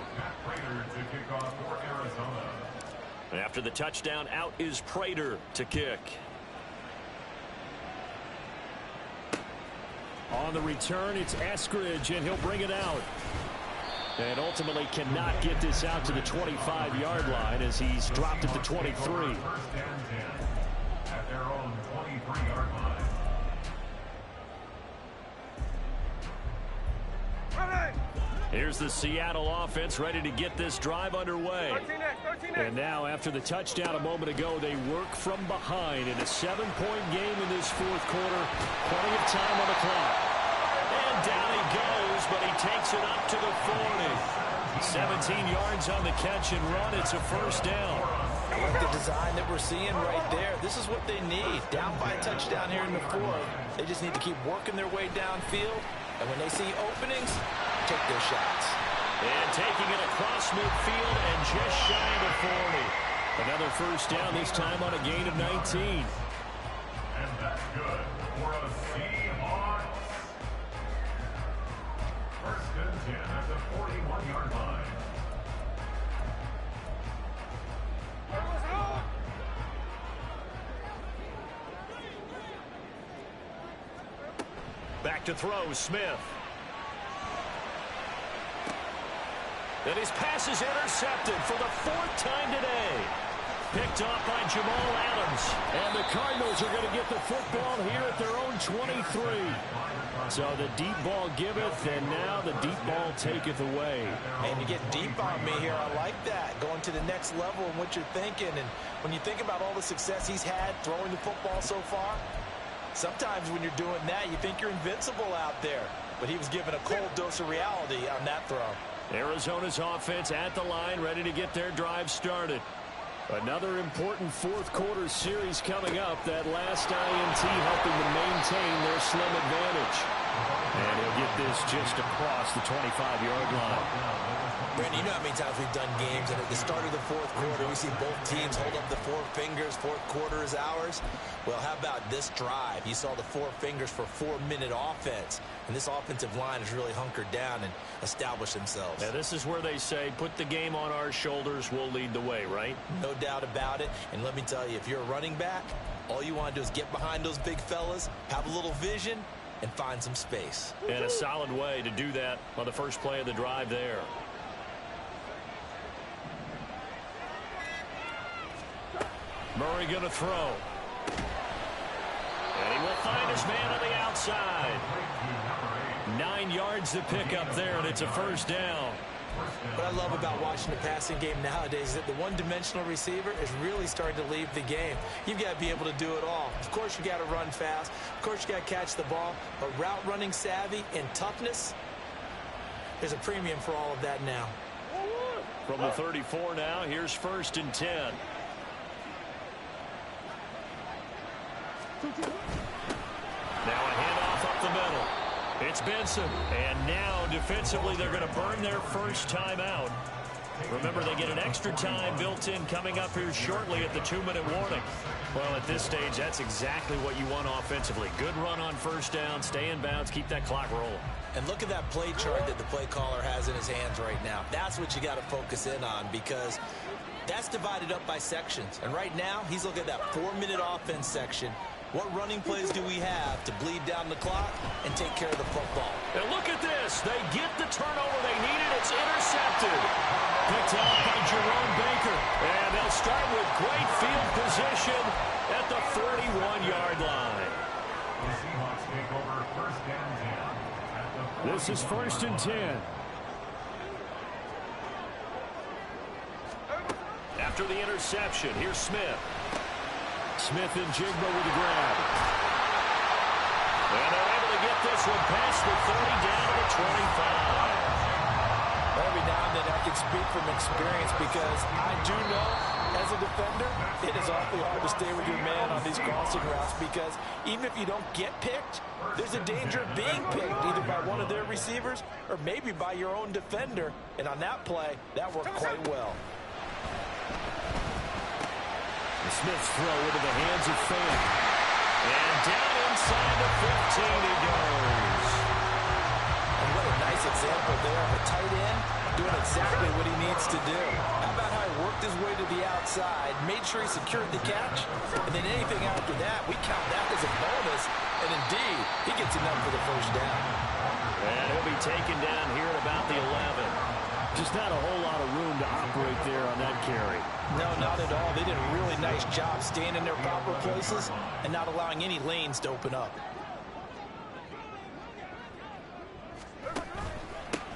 And after the touchdown, out is Prater to kick. On the return, it's Eskridge, and he'll bring it out. And ultimately cannot get this out to the 25-yard line as he's dropped at the 23. At their own 23-yard line. Here's the Seattle offense ready to get this drive underway. 13-8. And now, after the touchdown a moment ago, they work from behind in a 7-point game in this 4th quarter. Plenty of time on the clock. And down he goes, but he takes it up to the 40. 17 yards on the catch and run. It's a first down. I like the design that we're seeing right there. This is what they need. Down by a touchdown here in the fourth. They just need to keep working their way downfield. And when they see openings, take their shots. And taking it across midfield and just shy of the 40. Another first down, this time on a gain of 19. And that's good for a Seahawks. First and 10 at the 41-yard line. Back to throw, Smith. And his pass is intercepted for the fourth time today. Picked off by Jamal Adams. And the Cardinals are going to get the football here at their own 23. So the deep ball giveth, and now the deep ball taketh away. And you get deep on me here. I like that. Going to the next level in what you're thinking. And when you think about all the success he's had throwing the football so far, sometimes when you're doing that, you think you're invincible out there. But he was given a cold dose of reality on that throw. Arizona's offense at the line, ready to get their drive started. Another important fourth quarter series coming up. That last INT helping to maintain their slim advantage. And he'll get this just across the 25-yard line. Brandon, you know how many times we've done games, and at the start of the fourth quarter, we see both teams hold up the four fingers, fourth quarter is ours. Well, how about this drive? You saw the four fingers for 4-minute offense, and this offensive line has really hunkered down and established themselves. Yeah, this is where they say, put the game on our shoulders, we'll lead the way, right? No doubt about it, and let me tell you, if you're a running back, all you want to do is get behind those big fellas, have a little vision, and find some space. And a solid way to do that on the first play of the drive there. Murray going to throw. And he will find his man on the outside. 9 yards to pick up there, and it's a first down. What I love about watching the passing game nowadays is that the one-dimensional receiver is really starting to leave the game. You've got to be able to do it all. Of course, you got to run fast. Of course, you got to catch the ball. But route running savvy and toughness, there's a premium for all of that now. From the 34 now, here's first and 10. Now a handoff up the middle. It's Benson. And now defensively they're going to burn their first timeout. Remember, they get an extra time built in coming up here shortly at the 2-minute warning. Well, at this stage, that's exactly what you want offensively. Good run on first down, stay in bounds, keep that clock rolling. And look at that play chart that the play caller has in his hands right now. That's what you got to focus in on, because that's divided up by sections. And right now, he's looking at that 4-minute offense section. What running plays do we have to bleed down the clock and take care of the football? And look at this. They get the turnover they needed. It's intercepted. Picked off by Jerome Baker. And they'll start with great field position at the 41-yard line. The Seahawks take over first and 10. This is first and 10. After the interception, here's Smith. Smith and Jigba with the grab. And they're able to get this one past the 30 down to the 25. Every now and then I can speak from experience, because I do know as a defender it is awfully hard to stay with your man on these crossing routes, because even if you don't get picked, there's a danger of being picked either by one of their receivers or maybe by your own defender. And on that play, that worked quite well. Smith's throw into the hands of Fant. And down inside the 15 he goes. And what a nice example there of a tight end doing exactly what he needs to do. How about how he worked his way to the outside, made sure he secured the catch, and then anything after that, we count that as a bonus. And indeed, he gets enough for the first down. And he'll be taken down here at about the 11. Just not a whole lot of room to operate there on that carry. No, not at all. They did a really nice job staying in their proper places and not allowing any lanes to open up.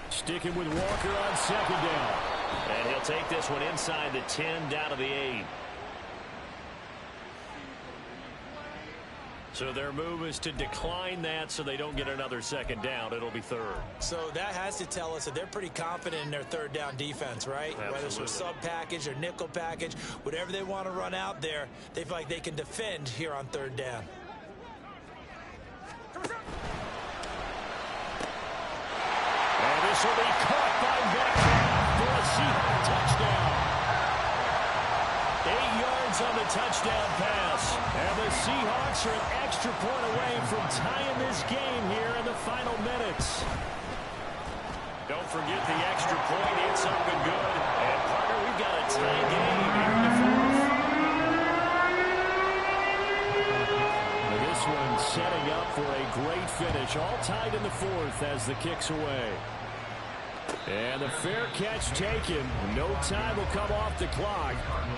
Sticking with Walker on second down. And he'll take this one inside the 10 down to the 8. So their move is to decline that so they don't get another second down. It'll be third. So that has to tell us that they're pretty confident in their third down defense, right? Absolutely. Whether it's a sub package or nickel package, whatever they want to run out there, they feel like they can defend here on third down. And this will be caught by Metcalf for a Seahawks touchdown. 8 yards on the touchdown pass. And the Seahawks are an extra point away from tying this game here in the final minutes. Don't forget the extra point. It's up and good. And, partner, we've got a tie game here in the fourth. And this one setting up for a great finish. All tied in the fourth as the kick's away. And the fair catch taken. No time will come off the clock.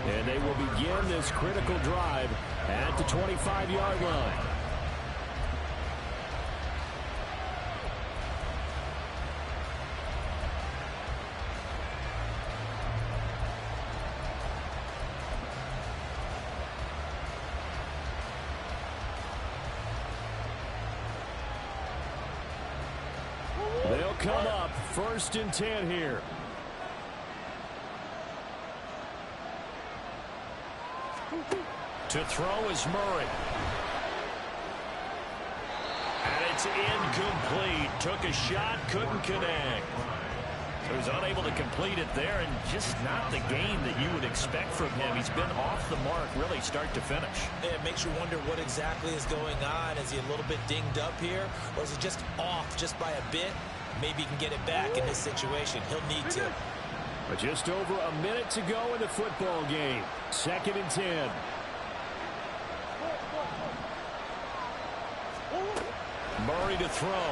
And they will begin this critical drive at the 25-yard line. They'll come up 1st and 10 here. To throw is Murray. And it's incomplete. Took a shot, couldn't connect. So he's unable to complete it there, and just not the game that you would expect from him. He's been off the mark really start to finish. It makes you wonder what exactly is going on. Is he a little bit dinged up here, or is he just off just by a bit? Maybe he can get it back in this situation. He'll need to. But just over a minute to go in the football game. 2nd and 10. Murray to throw.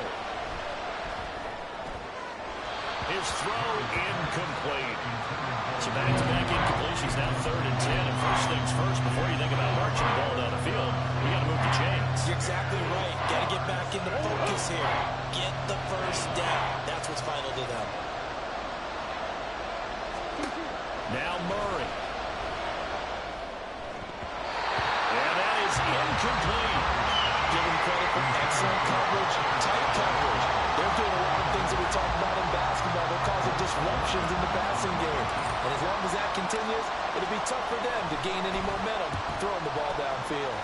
His throw incomplete. So back-to-back incompletions, now 3rd and 10. And first things first, before you think about marching the ball down the field, we got to move the chains. You're exactly right. Got to get back into focus here. Get the first down. That's what's vital to them. Now Murray. And that is incomplete. Give him credit for excellent coverage, tight coverage. They're doing a lot of things that we talked about in basketball. They're causing disruptions in the passing game. And as long as that continues, it'll be tough for them to gain any momentum throwing the ball downfield.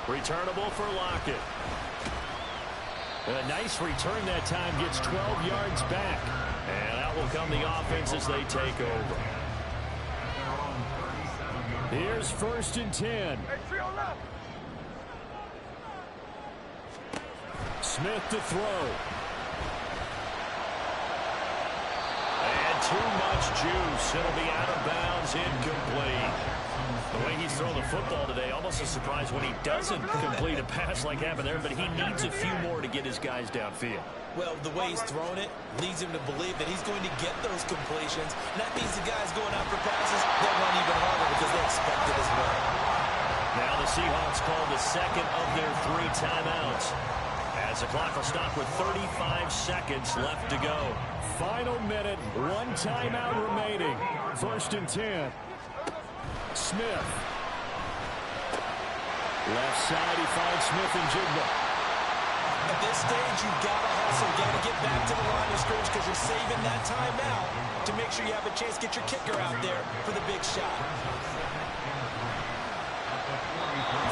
Returnable for Lockett. A nice return that time, gets 12 yards back. And out will come the offense as they take over. Here's 1st and 10. Smith to throw. And too much juice. It'll be out of bounds, incomplete. The way he's throwing the football today, almost a surprise when he doesn't complete a pass like happened there, but he needs a few more to get his guys downfield. Well, the way he's thrown it leads him to believe that he's going to get those completions. And that means the guys going out for passes, they'll run even harder because they expect it as well. Now the Seahawks call the second of their 3 timeouts, as the clock will stop with 35 seconds left to go. Final minute, 1 timeout remaining. 1st and 10. Smith. Left side, he finds Smith and Jigba. At this stage, you've got to hustle. You've got to get back to the line of scrimmage because you're saving that timeout to make sure you have a chance to get your kicker out there for the big shot.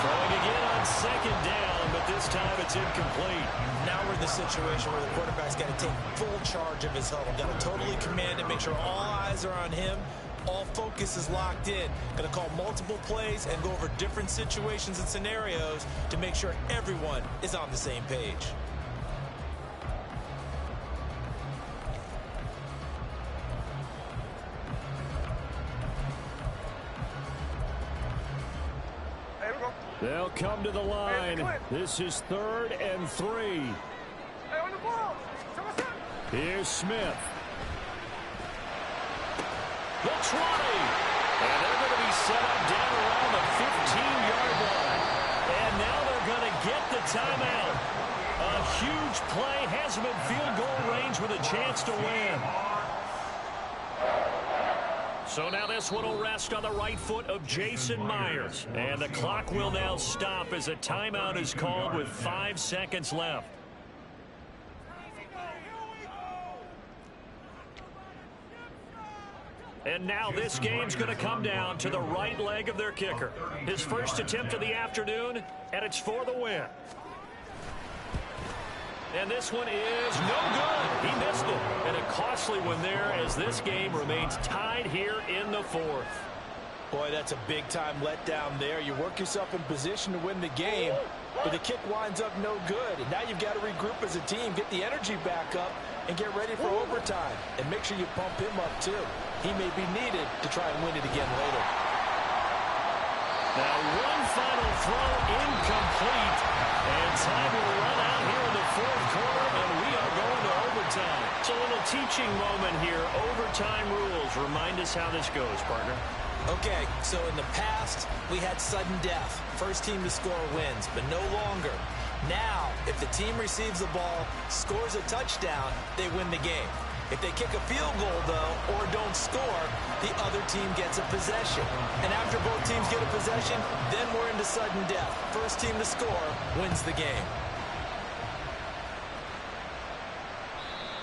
Throwing again on 2nd down, but this time it's incomplete. Now we're in the situation where the quarterback's got to take full charge of his huddle. Got to totally command it, make sure all eyes are on him. All focus is locked in. Going to call multiple plays and go over different situations and scenarios to make sure everyone is on the same page. They'll come to the line. This is 3rd and 3. Here's Smith. The try. And they're going to be set up down around the 15-yard line. And now they're going to get the timeout. A huge play has them in field goal range with a chance to win. So now this one will rest on the right foot of Jason Myers. And the clock will now stop as a timeout is called with 5 seconds left. And now this game's going to come down to the right leg of their kicker. His first attempt of the afternoon, and it's for the win. And this one is no good. He missed it. And a costly one there as this game remains tied here in the fourth. Boy, that's a big-time letdown there. You work yourself in position to win the game, but the kick winds up no good. And now you've got to regroup as a team, get the energy back up, and get ready for overtime. And make sure you pump him up, too. He may be needed to try and win it again later. Now one final throw incomplete. And time will run out here in the fourth quarter, and we are going to overtime. It's a little teaching moment here. Overtime rules. Remind us how this goes, partner. Okay, so in the past, we had sudden death. First team to score wins, but no longer. Now, if the team receives the ball, scores a touchdown, they win the game. If they kick a field goal, though, or don't score, the other team gets a possession. And after both teams get a possession, then we're into sudden death. First team to score wins the game.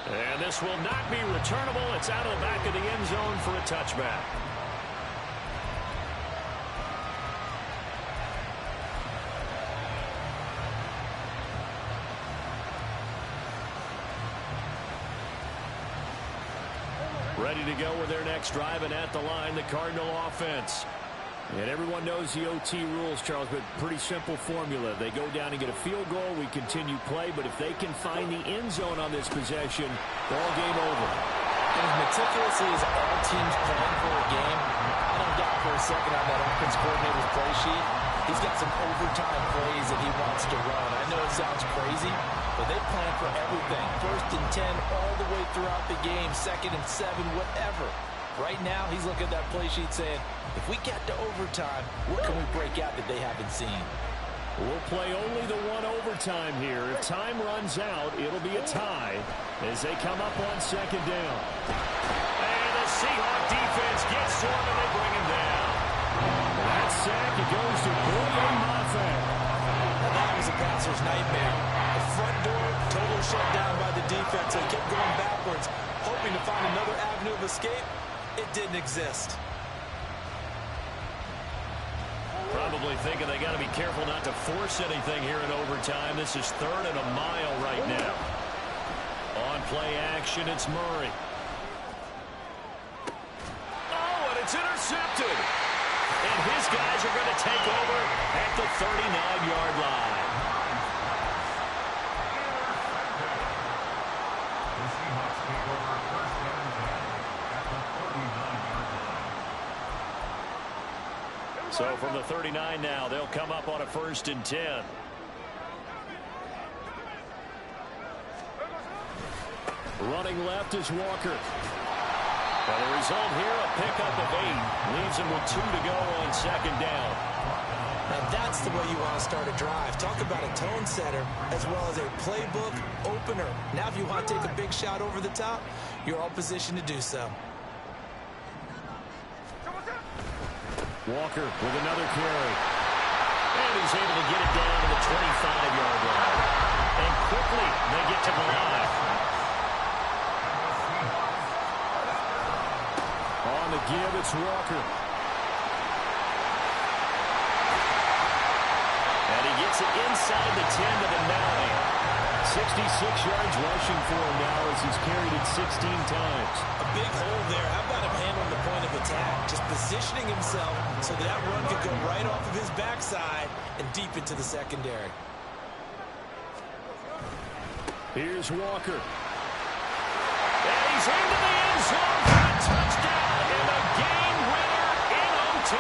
And this will not be returnable. It's out of the back of the end zone for a touchback. Ready to go with their next drive, and at the line, the Cardinal offense. And everyone knows the OT rules, Charles, but pretty simple formula. They go down and get a field goal, we continue play, but if they can find the end zone on this possession, ball game over. And as meticulously as all teams plan for a game, I don't doubt for a second on that offense coordinator's play sheet, he's got some overtime plays that he wants to run. I know it sounds crazy, but they plan for everything. 1st and 10 all the way throughout the game, 2nd and 7, whatever. Right now, he's looking at that play sheet saying, if we get to overtime, what can we break out that they haven't seen? We'll play only the one overtime here. If time runs out, it'll be a tie as they come up on 2nd down. And the Seahawk defense gets to him, and they bring him down. That sack, it goes to William Moffett. And that was a passer's nightmare. The front door, total shutdown by the defense. They kept going backwards, hoping to find another avenue of escape. It didn't exist. Probably thinking they got to be careful not to force anything here in overtime. This is 3rd and a mile right now. On play action, it's Murray. Oh, and it's intercepted. And his guys are going to take over at the 39-yard line. The Seahawks take over 1st and 10 at the 39-yard line. So from the 39 now, they'll come up on a 1st and 10. Running left is Walker. And the result here, a pickup of 8. Leaves him with 2 to go on 2nd down. Now that's the way you want to start a drive. Talk about a tone setter as well as a playbook opener. Now if you want to take a big shot over the top, you're all positioned to do so. Walker with another carry. And he's able to get it down to the 25-yard line. And quickly, they get to the line. On the give, it's Walker. And he gets it inside the 10 to the 9. 66 yards rushing for him now as he's carried it 16 times. A big hole there. How about him handling the point of attack? Just positioning himself so that run could go right off of his backside and deep into the secondary. Here's Walker. And he's into the end zone for a touchdown and a game winner in OT.